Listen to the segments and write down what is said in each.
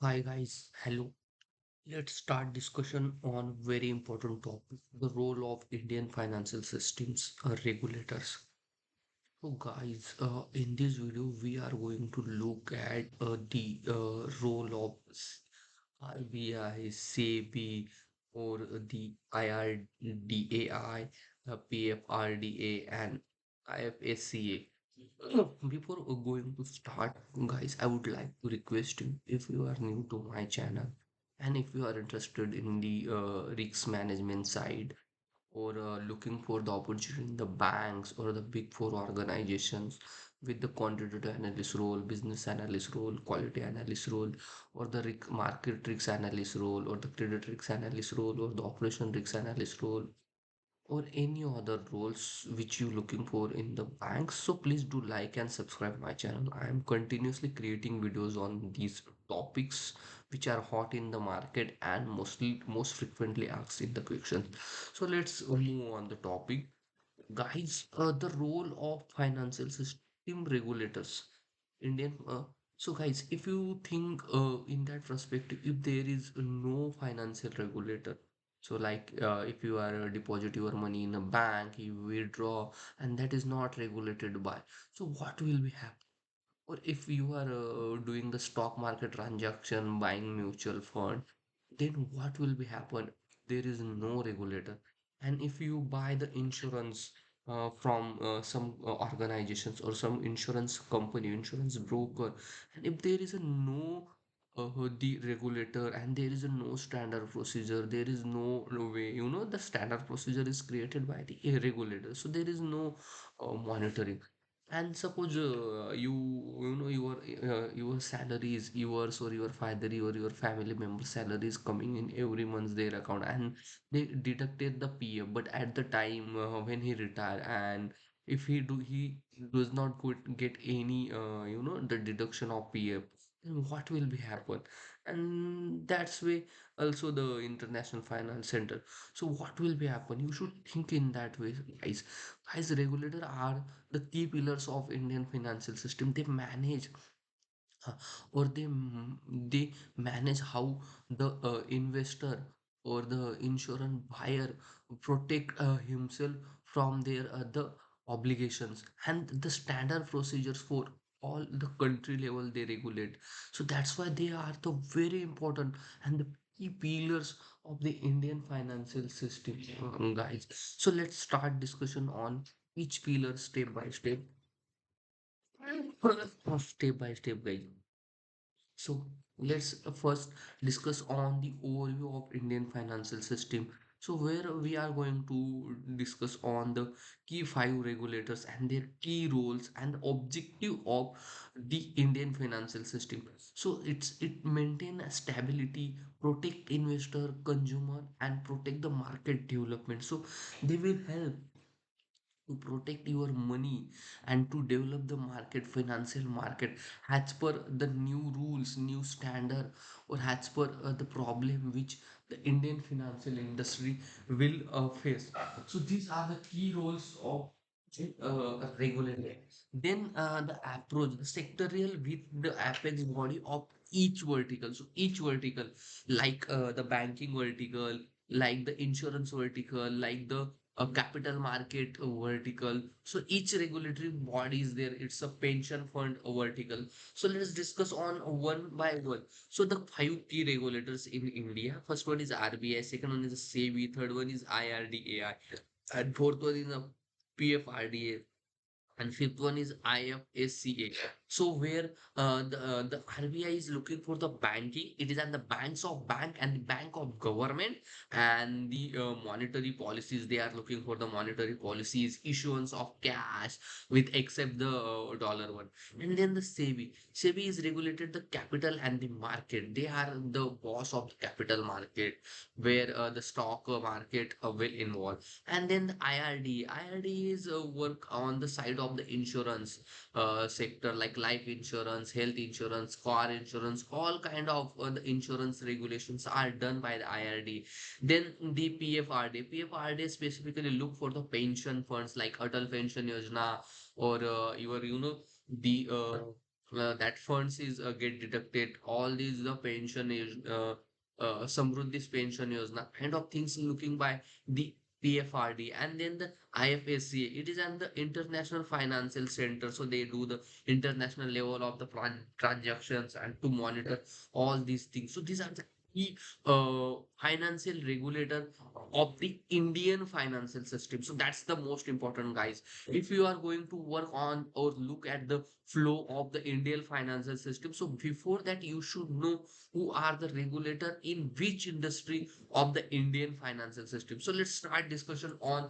Hi guys, hello. Let's start discussion on very important topic, the role of Indian financial systems regulators. So guys, in this video we are going to look at the role of RBI, SEBI, or the IRDAI, PFRDA, and IFSCA. Before going to start, guys, I would like to request you if you are new to my channel and if you are interested in the risk management side or looking for the opportunity in the banks or the big four organizations with the quantitative analyst role, business analyst role, quality analyst role, or the market risk analyst role, or the credit risk analyst role, or the operation risk analyst role, or any other roles which you looking for in the banks, so please do like and subscribe my channel. I am continuously creating videos on these topics which are hot in the market and most frequently asked in the questions. So let's move on the topic, guys. The role of financial system regulators, Indian. So, guys, if you think in that perspective, if there is no financial regulator, so like if you are deposit your money in a bank, you withdraw, and that is not regulated by, so what will be happen? Or if you are doing the stock market transaction, buying mutual fund, then what will be happen? There is no regulator. And if you buy the insurance from some organizations or some insurance company, insurance broker, and if there is a no the regulator and there is a no standard procedure, there is no way, the standard procedure is created by the regulator, so there is no monitoring. And suppose your salary is yours or your father or your family member salary is coming in every month their account, and they deducted the PF, but at the time when he retire, and if he does not get any the deduction of PF, then what will be happen? And that's way also the International Finance Center. So what will be happen? You should think in that way, guys. Guys, regulator are the key pillars of Indian financial system. They manage uh, or they manage how the investor or the insurance buyer protect himself from their other obligations, and the standard procedures for all the country level they regulate. So that's why they are the very important and the key pillars of the Indian financial system, guys. So let's start discussion on each pillar step by step. Step by step, guys. So let's first discuss on the overview of Indian financial system. So where we are going to discuss on the key five regulators and their key roles and the objective of the Indian financial system. So it maintain a stability, protect investor, consumer, and protect the market development. So they will help to protect your money and to develop the market, financial market, as per the new rules, new standard, or as per the problem which the Indian financial industry will face. So these are the key roles of regulator. Then the approach, the sectorial with the apex body of each vertical. So each vertical, like the banking vertical, like the insurance vertical, like the a capital market vertical. So each regulatory body is there. It's a pension fund vertical. So let's discuss on one by one. So the five key regulators in India. First one is RBI. Second one is SEBI. Third one is IRDAI. And fourth one is a PFRDA, and fifth one is IFSCA. So where the RBI is looking for the banking, it is at the banks of bank and the bank of government, and the monetary policies, they are looking for the monetary policies, issuance of cash with except the dollar one. And then the SEBI is regulated the capital and the market. They are the boss of the capital market, where the stock market will involve. And then the IRD is work on the side of the insurance sector, like life insurance, health insurance, car insurance, all kind of the insurance regulations are done by the IRD. Then the PFRD specifically look for the pension funds like Atal Pension Yojana, or your the that funds is get deducted. All these the pension is Samruddhi's pension yojana kind of things looking by the PFRD, and then the IFSCA. It is an the international financial center, so they do the international level of the transactions and to monitor all these things. So these are the key financial regulator of the Indian financial system. So that's the most important, guys. If you are going to work on or look at the flow of the Indian financial system, so before that you should know who are the regulator in which industry of the Indian financial system. So let's start discussion on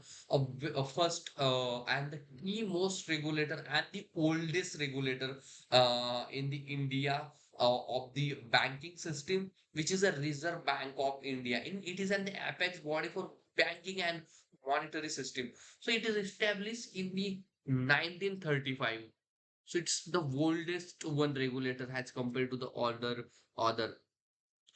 first and the key most regulator and the oldest regulator in the India of the banking system, which is a Reserve Bank of India. It is an apex body for banking and monetary system. So it is established in the 1935. So it's the oldest one regulator as compared to the other.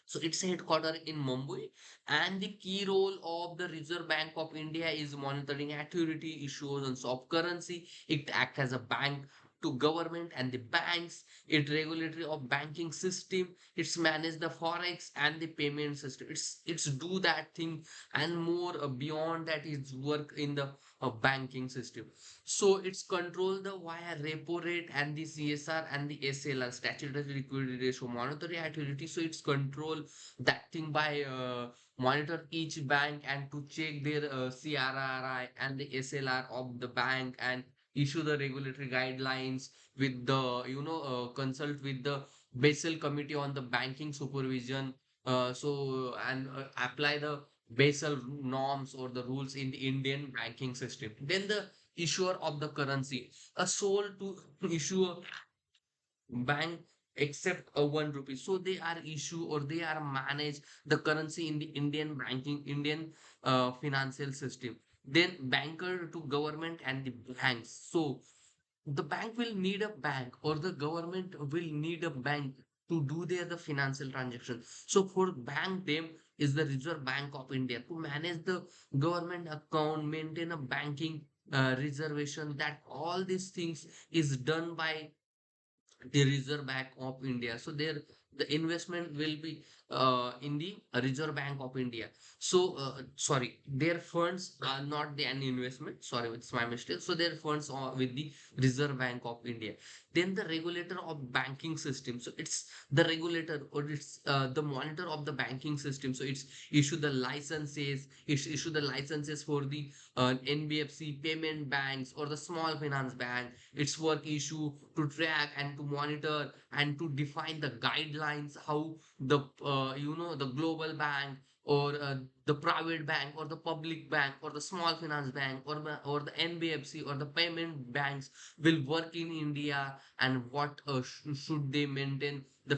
So it's headquartered in Mumbai, and the key role of the Reserve Bank of India is monitoring activity, issuance of currency. It acts as a bank to government and the banks. It regulatory of banking system. It's manage the forex and the payment system. It's do that thing and more beyond that is work in the banking system. So it's control the via repo rate and the CSR and the SLR, statutory liquidity ratio, monetary activity. So it's control that thing by monitor each bank and to check their CRRI and the SLR of the bank and issue the regulatory guidelines with the consult with the Basel Committee on the banking supervision. And apply the Basel norms or the rules in the Indian banking system. Then the issuer of the currency, a sole to issue a bank except a 1 rupee. So they are issue or they are manage the currency in the Indian financial system. Then banker to government and the banks. So the bank will need a bank or the government will need a bank to do their the financial transaction. So for bank them is the Reserve Bank of India to manage the government account, maintain a banking reservation. That all these things is done by the Reserve Bank of India. So there the investment will be in the Reserve Bank of India. So sorry, their funds are not the an investment. Sorry, it's my mistake. So their funds are with the Reserve Bank of India. Then the regulator of banking system. So it's the regulator or it's the monitor of the banking system. So it's issue the licenses, issue the licenses for the NBFC, payment banks, or the small finance bank. Its work issue to track and to monitor and to define the guidelines how the the global bank or the private bank or the public bank or the small finance bank or the NBFC or the payment banks will work in India, and what should they maintain the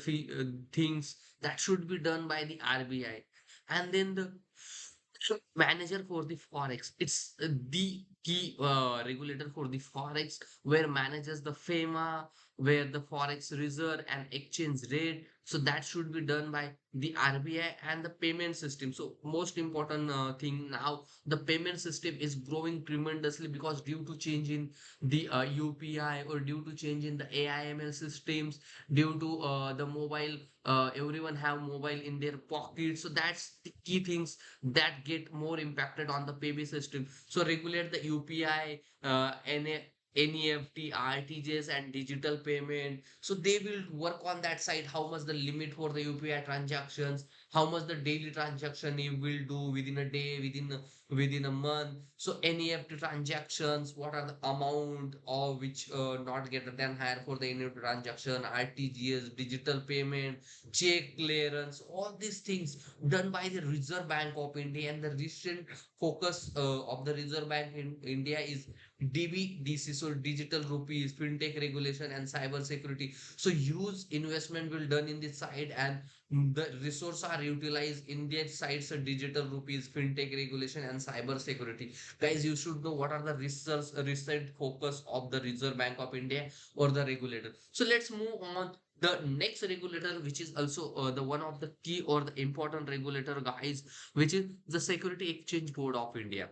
things that should be done by the RBI. And then the manager for the forex, it's the key regulator for the forex, where manages the FEMA, where the forex reserve and exchange rate. So that should be done by the RBI. And the payment system, so most important thing now, the payment system is growing tremendously because due to change in the UPI or due to change in the AIML systems, due to the mobile, everyone have mobile in their pocket. So that's the key things that get more impacted on the payment system. So regulate the UPI, NEFT, RTGS, and digital payment. So they will work on that side. How much the limit for the UPI transactions? How much the daily transaction you will do within a day, within a month? So NEFT transactions, what are the amount of which not greater than higher for the NEFT transaction? RTGS, digital payment, check clearance, all these things done by the Reserve Bank of India. And the recent focus of the Reserve Bank in India is DBDC, so Digital Rupees, FinTech regulation, and cyber security. So huge investment will done in this side, and the resources are utilized in their sides, so Digital Rupees, FinTech regulation, and cyber security. Guys, you should know what are the research recent focus of the Reserve Bank of India or the regulator. So let's move on the next regulator, which is also the one of the key or the important regulator, guys, which is the Security Exchange Board of India.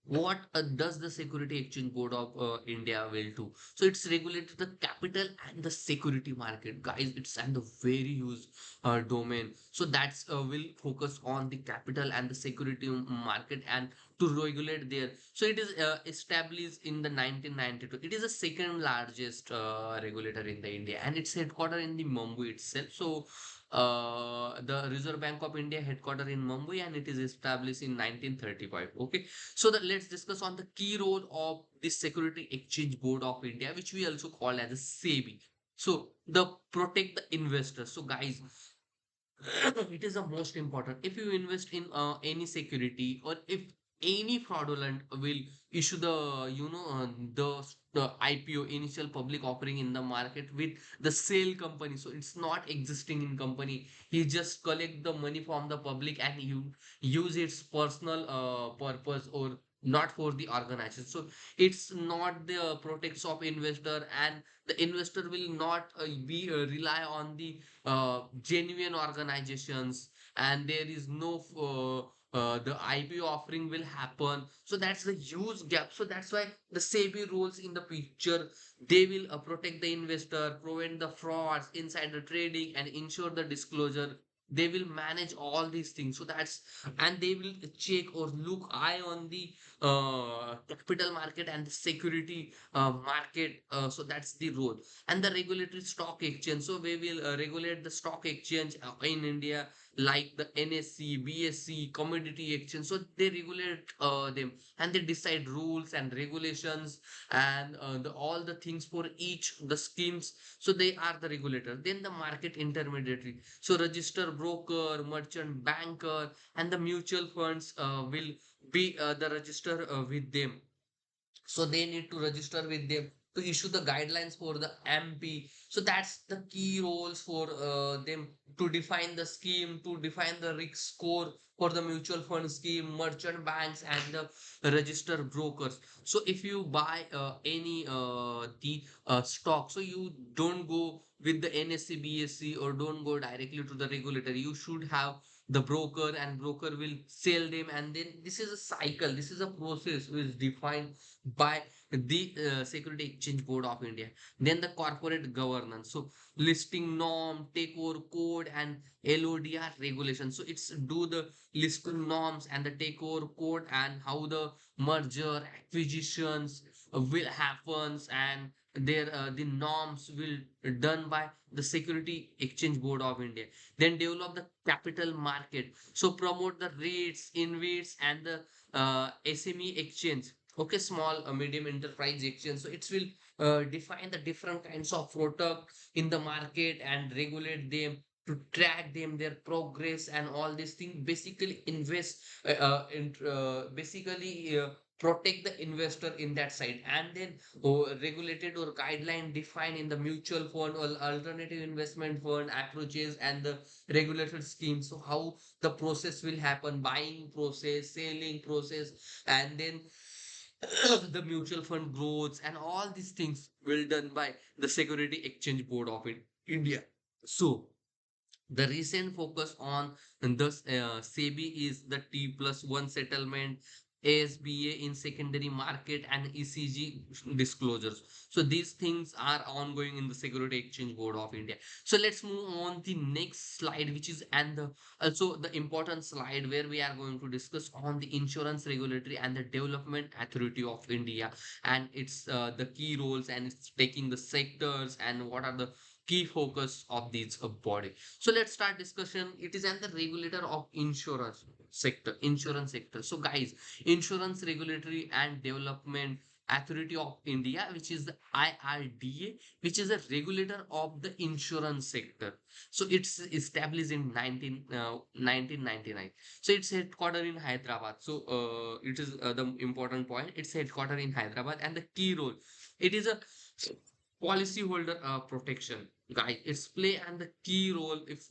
What does the Security Exchange Board of India will do? So it's regulated the capital and the security market, guys. It's and the very huge domain. So that's will focus on the capital and the security market and to regulate there. So it is established in the 1992. It is the second largest regulator in the India, and it's headquartered in the Mumbai itself. So the Reserve Bank of India headquartered in Mumbai, and it is established in 1935. Okay, so let's discuss on the key role of the Security Exchange Board of India, which we also call as a SEBI. So the protect the investors. So guys, it is the most important. If you invest in any security, or if any fraudulent will issue the the IPO, initial public offering in the market with the sale company, so it's not existing in company. He just collect the money from the public and you use its personal purpose or not for the organization. So it's not the protects of investor, and the investor will not be rely on the genuine organizations, and there is no the IPO offering will happen. So that's the huge gap. So that's why the SEBI rules in the picture. They will protect the investor, prevent the frauds, insider trading, and ensure the disclosure. They will manage all these things. So that's, and they will check or look eye on the capital market and the security market. So that's the role. And the regulatory stock exchange. So we will regulate the stock exchange in India, like the NSE, BSC, commodity exchange. So they regulate them, and they decide rules and regulations, and all the things for each the schemes. So they are the regulator. Then the market intermediary. So register broker, merchant banker, and the mutual funds will be the register with them. So they need to register with them to issue the guidelines for the MP. So that's the key roles for them to define the scheme, to define the risk score for the mutual fund scheme, merchant banks, and the register brokers. So if you buy any the stock, so you don't go with the NSE, BSC, or don't go directly to the regulator. You should have the broker, and broker will sell them, and then this is a cycle, this is a process which is defined by the Security Exchange Board of India. Then the corporate governance. So listing norm, takeover code, and LODR regulation. So it's do the listing norms and the takeover code, and how the merger acquisitions will happens, and their the norms will done by the Security Exchange Board of India. Then develop the capital market. So promote the rates, InVITs, and the SME exchange. Okay, small medium enterprise exchange. So it will define the different kinds of product in the market and regulate them, to track them their progress and all these things. Basically invest basically protect the investor in that side. And then regulated or guideline defined in the mutual fund or alternative investment fund approaches, and the regulated schemes. So how the process will happen, buying process, selling process, and then the mutual fund growth, and all these things will done by the Security Exchange Board of India. So the recent focus on the SEBI is the T+1 settlement, ASBA in secondary market, and ECG disclosures. So these things are ongoing in the Security Exchange Board of India. So let's move on the next slide, which is and the also the important slide where we are going to discuss on the Insurance Regulatory and the Development Authority of India, and its the key roles, and it's taking the sectors, and what are the key focus of these body. So let's start discussion. It is and the regulator of insurance sector. So guys, Insurance Regulatory and Development Authority of India, which is the IRDA, which is a regulator of the insurance sector. So it's established in 1999. So it's headquartered in Hyderabad. So it is the important point. It's headquartered in Hyderabad, and the key role. It is a policyholder protection, guys. It's play and the key role if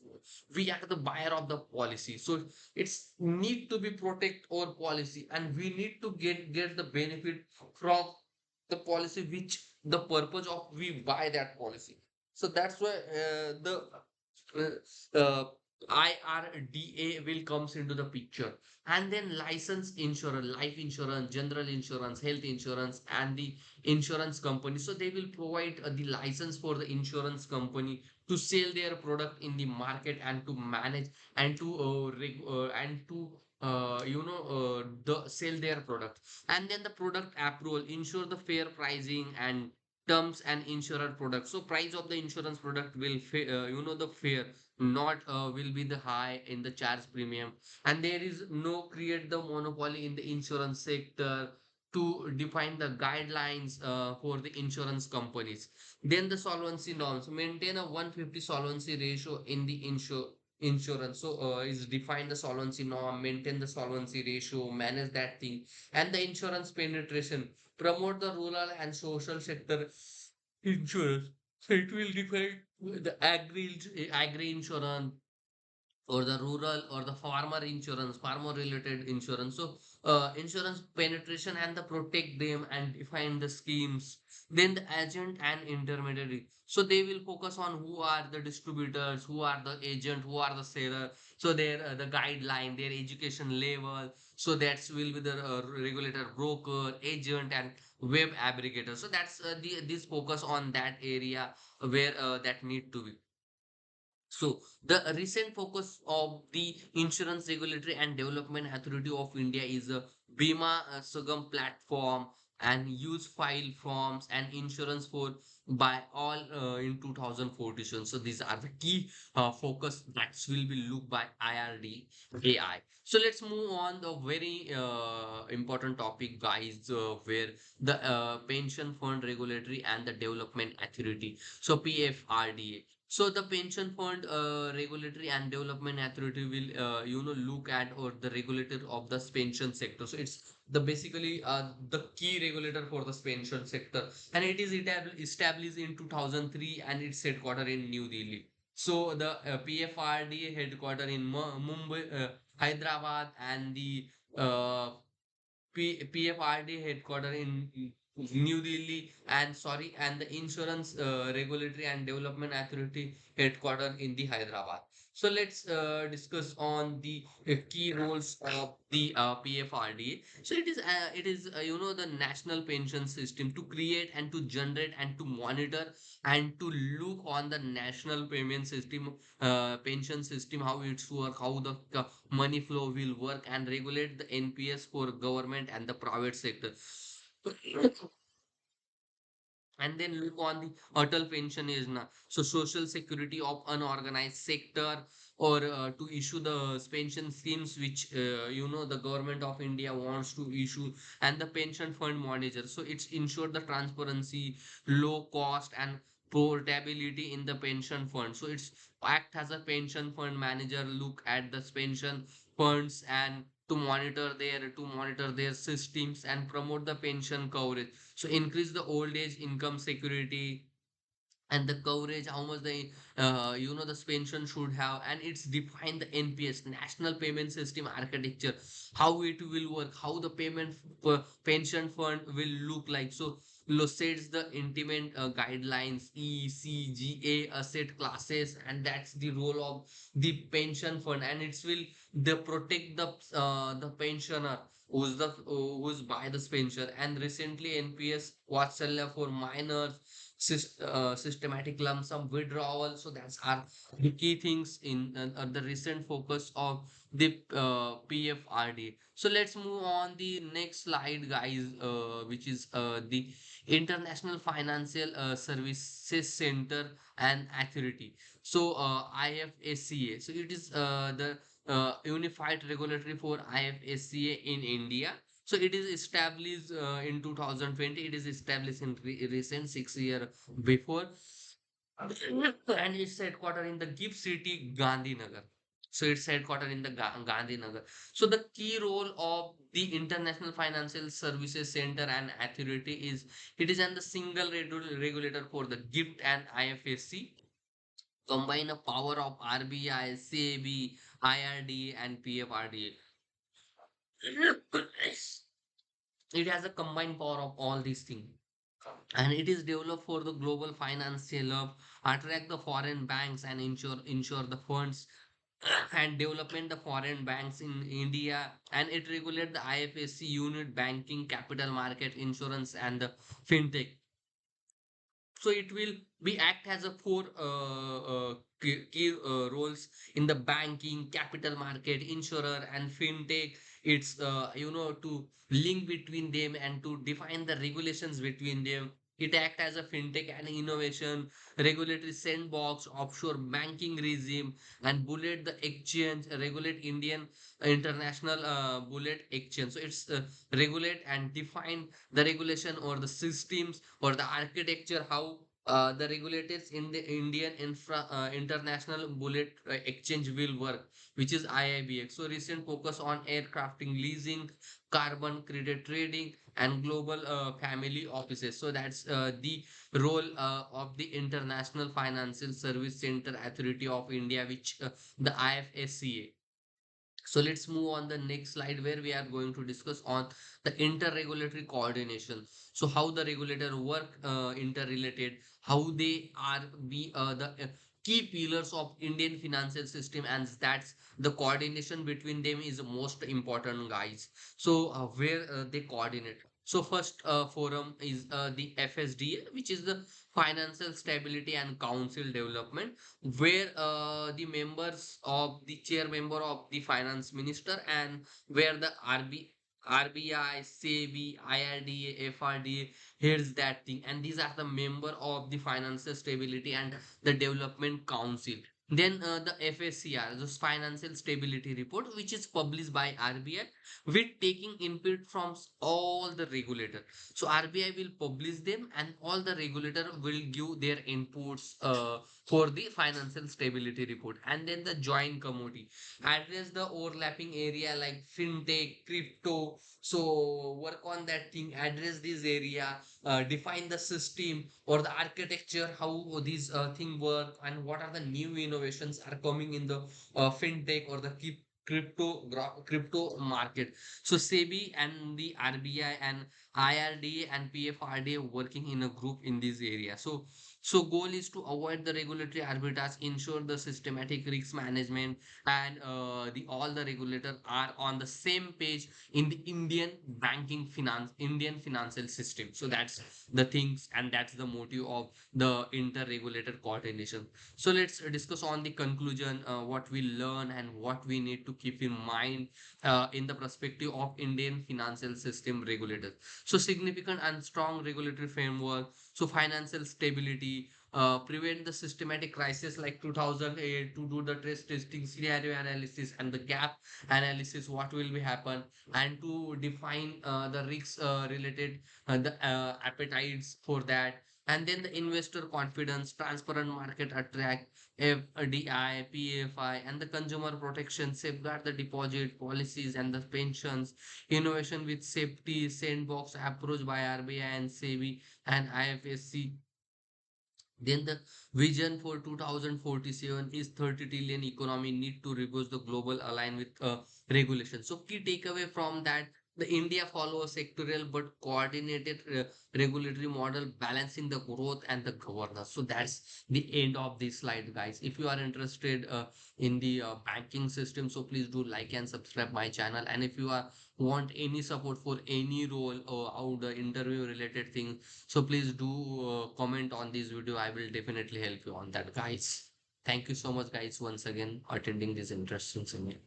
we are the buyer of the policy. So it's need to be protect our policy, and we need to get the benefit from the policy, which the purpose of we buy that policy. So that's why the IRDA will comes into the picture, and then license insurance, life insurance, general insurance, health insurance, and the insurance company. So they will provide the license for the insurance company to sell their product in the market and to manage and to the sell their product. And then the product approval ensure the fair pricing and terms and insurer products. So price of the insurance product will the fair, not will be the high in the charge premium. And there is no create the monopoly in the insurance sector to define the guidelines for the insurance companies. Then the solvency norms maintain a 150 solvency ratio in the insurance. So is define the solvency norm, maintain the solvency ratio, manage that thing. And the insurance penetration promote the rural and social sector insurance. So it will define the agri insurance or the rural or the farmer insurance, farmer related insurance. So insurance penetration and the protect them and define the schemes. Then the agent and intermediary, so they will focus on who are the distributors, who are the agent, who are the seller. So their the guideline, their education level. So that's will be the regulator, broker, agent, and web aggregator. So that's the this focus on that area where that need to be. So, the recent focus of the Insurance Regulatory and Development Authority of India is a Bima Sugam platform and use file forms and insurance for by all in 2014. So these are the key focus that will be looked by IRDAI. So let's move on the very important topic, guys, where the Pension Fund Regulatory and the Development Authority. So PFRDA. So the pension fund regulatory and development authority will look at or the regulator of the pension sector. So it's the basically the key regulator for the pension sector, and it is established in 2003 and its headquarter in New Delhi. So the PFRDA headquarter in Mumbai, Hyderabad, and the uh, PFRD headquarter in New Delhi, and sorry, and the Insurance Regulatory and Development Authority headquarter in the Hyderabad. So let's discuss on the key roles of the PFRDA. So it is the national pension system to create and to generate and to monitor and to look on the national payment system, pension system, how it's work, how the money flow will work, and regulate the NPS for government and the private sector. And then look on the Atal Pension Yojana. So social security of unorganized sector, or to issue the pension schemes which the government of India wants to issue, and the pension fund manager. So it's ensure the transparency, low cost, and portability in the pension fund. So it's act as a pension fund manager, look at the pension funds and to monitor their systems and promote the pension coverage. So increase the old age income security and the coverage, how much the pension should have, and it's define the NPS, national payment system architecture, how it will work, how the pension fund will look like. So sets the intimate guidelines, ECGA asset classes, and that's the role of the pension fund, and it will they protect the pensioner who's by this pension. And recently NPS was for minors, systematic lump sum withdrawal. So that's are the key things in the recent focus of the PFRD. So let's move on the next slide, guys, which is the International Financial Services Center and Authority. So IFSCA. So it is the unified regulatory for IFSCA in India. So it is established in 2020. It is established in recent 6 year before, and it's headquartered in the gift city, Gandhinagar. So it's headquartered in the Gandhinagar. So the key role of the International Financial Services Center and Authority is it is an the single regulator for the gift and IFSC, combine a power of RBI, SEBI, IRD, and PFRDA. It has a combined power of all these things, and it is developed for the global financial hub, attract the foreign banks and ensure the funds, and development the foreign banks in India, and it regulate the IFSC unit banking, capital market, insurance, and the fintech. So it will be act as a four key roles in the banking, capital market, insurer, and fintech. It's to link between them and to define the regulations between them. It act as a fintech and innovation, regulatory sandbox, offshore banking regime, and bullet the exchange, regulate Indian international bullet exchange. So it's regulate and define the regulation or the systems or the architecture, how the regulators in the Indian international bullet exchange will work, which is IIBX. So recent focus on aircrafting leasing, carbon credit trading, and global family offices. So that's the role of the International Financial Service Center Authority of India, which the IFSCA. So let's move on the next slide where we are going to discuss on the inter-regulatory coordination. So how the regulator work interrelated, how they are the key pillars of Indian financial system, and that's the coordination between them is most important, guys. So where they coordinate. So first forum is the FSDA, which is the Financial Stability and Council Development, where the members of the chair member of the finance minister, and where the RBI, SEBI, IRDA, FRDA heads that thing, and these are the member of the Financial Stability and the Development Council. Then the FSCR, the Financial Stability Report, which is published by RBI, with taking input from all the regulator. So RBI will publish them, and all the regulator will give their inputs for the financial stability report. And then the joint committee address the overlapping area like fintech, crypto. So work on that thing, address this area, define the system or the architecture, how these thing work, and what are the new innovations are coming in the fintech or the crypto market. So SEBI and the RBI and IRDA and PFRDA working in a group in this area. So goal is to avoid the regulatory arbitrage, ensure the systematic risk management, and the all the regulators are on the same page in the Indian financial system. So that's the things, and that's the motive of the inter-regulator coordination. So let's discuss on the conclusion, what we learn and what we need to keep in mind in the perspective of Indian financial system regulators. So significant and strong regulatory framework, so financial stability, prevent the systematic crisis like 2008, to do the stress testing, scenario analysis, and the gap analysis, what will be happen, and to define the risks related, the appetites for that. And then the investor confidence, transparent market attract, FDI, PFI, and the consumer protection, safeguard the deposit policies and the pensions, innovation with safety, sandbox approach by RBI and SEBI and IFSC. Then the vision for 2047 is 30 trillion economy need to reverse the global align with regulation. So key takeaway from that, the India follow a sectorial but coordinated regulatory model balancing the growth and the governance. So that's the end of this slide, guys. If you are interested in the banking system, so please do like and subscribe my channel. And if you are want any support for any role or how the interview related things, so please do comment on this video. I will definitely help you on that, guys. Thank you so much, guys, once again attending this interesting seminar.